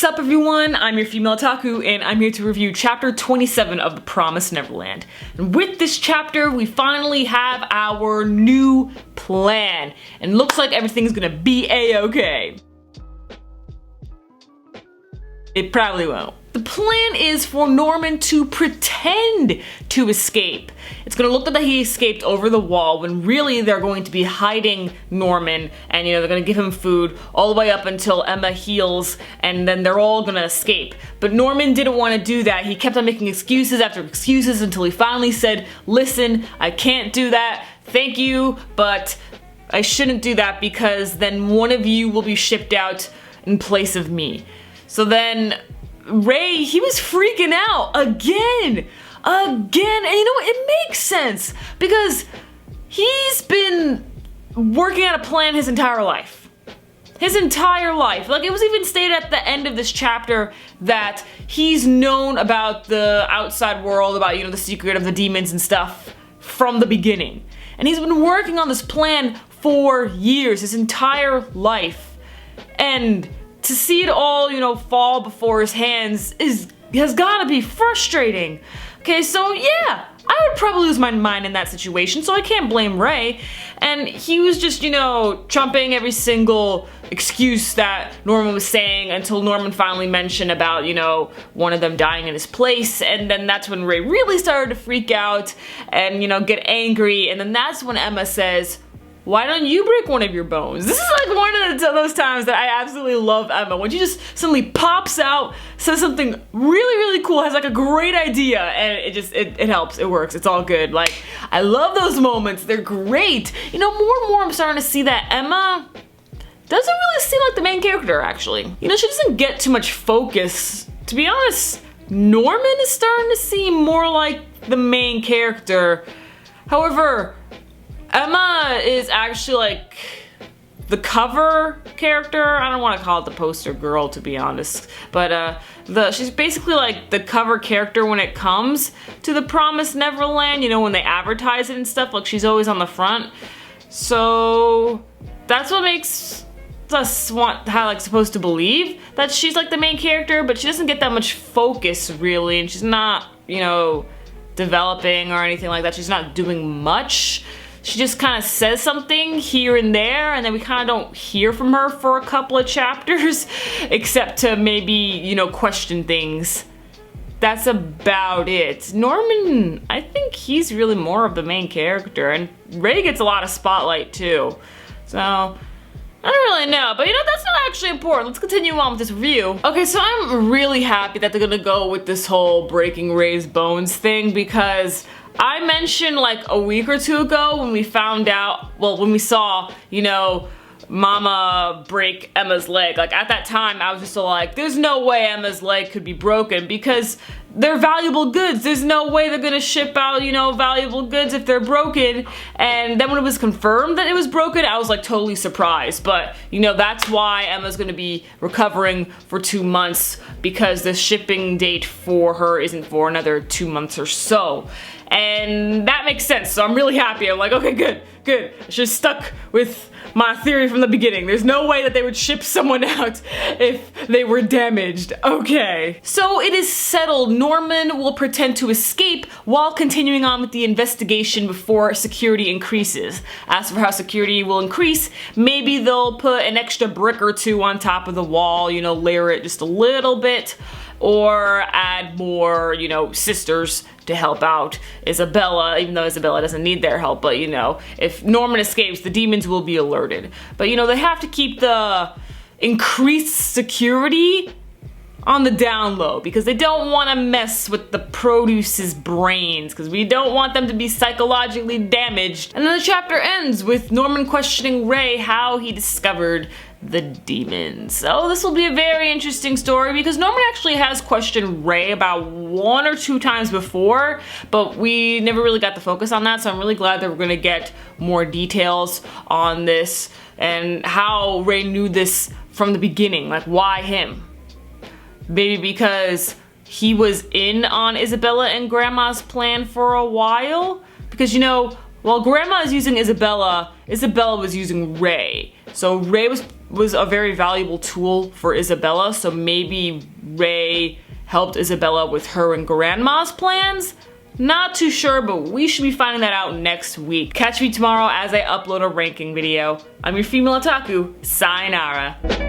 What's up everyone, I'm your female otaku and I'm here to review chapter 27 of The Promised Neverland. And with this chapter, we finally have our new plan. And looks like everything's gonna be a-okay. It probably won't. The plan is for Norman to pretend to escape. It's gonna look like he escaped over the wall when really they're going to be hiding Norman and they're gonna give him food all the way up until Emma heals and then they're all gonna escape. But Norman didn't want to do that. He kept on making excuses after excuses until he finally said, listen, I can't do that, thank you, but I shouldn't do that because then one of you will be shipped out in place of me. So then Ray, he was freaking out again, and you know what, it makes sense because he's been working on a plan his entire life. Like, it was even stated at the end of this chapter that he's known about the outside world, about, the secret of the demons and stuff from the beginning. And he's been working on this plan for years, his entire life. And to see it all, fall before his hands has gotta be frustrating. Okay, so yeah, I would probably lose my mind in that situation, so I can't blame Ray. And he was just, trumping every single excuse that Norman was saying until Norman finally mentioned about, one of them dying in his place. And then that's when Ray really started to freak out and, get angry. And then that's when Emma says, why don't you break one of your bones? This is like one of those times that I absolutely love Emma, when she just suddenly pops out, says something really cool, has like a great idea, and it helps, it works, it's all good. Like, I love those moments, they're great. More and more I'm starting to see that Emma doesn't really seem like the main character, actually. She doesn't get too much focus. To be honest, Norman is starting to seem more like the main character. However, Emma is actually like the cover character. I don't want to call it the poster girl, to be honest, but she's basically like the cover character when it comes to The Promised Neverland, when they advertise it and stuff. Like, she's always on the front, so that's what makes us supposed to believe that she's like the main character, but she doesn't get that much focus really, and she's not developing or anything like that. She's not doing much. She just kind of says something here and there, and then we kind of don't hear from her for a couple of chapters, except to maybe, question things. That's about it. Norman, I think he's really more of the main character, and Ray gets a lot of spotlight too. So, I don't really know, but that's not actually important. Let's continue on with this review. Okay, so I'm really happy that they're gonna go with this whole breaking Ray's bones thing, because I mentioned like a week or two ago when we found out, when we saw, Mama break Emma's leg. Like, at that time, I was just like, there's no way Emma's leg could be broken because they're valuable goods. There's no way they're gonna ship out, valuable goods if they're broken. And then when it was confirmed that it was broken, I was like totally surprised. But, that's why Emma's gonna be recovering for 2 months, because the shipping date for her isn't for another 2 months or so. And that makes sense, so I'm really happy. I'm like, okay, good. I should have stuck with my theory from the beginning. There's no way that they would ship someone out if they were damaged. Okay. So it is settled. Norman will pretend to escape while continuing on with the investigation before security increases. As for how security will increase, maybe they'll put an extra brick or two on top of the wall, layer it just a little bit, or add more, sisters to help out Isabella, even though Isabella doesn't need their help. But, if Norman escapes, the demons will be alerted. But, they have to keep the increased security on the down low, because they don't want to mess with the produce's brains, because we don't want them to be psychologically damaged. And then the chapter ends with Norman questioning Ray how he discovered the demons. So this will be a very interesting story, because Norman actually has questioned Ray about 1 or 2 times before, but we never really got the focus on that, so I'm really glad that we're gonna get more details on this and how Ray knew this from the beginning. Like, why him? Maybe because he was in on Isabella and Grandma's plan for a while? Because, while Grandma is using Isabella, Isabella was using Ray. So Ray was was a very valuable tool for Isabella, so maybe Ray helped Isabella with her and Grandma's plans? Not too sure, but we should be finding that out next week. Catch me tomorrow as I upload a ranking video. I'm your female otaku, sayonara.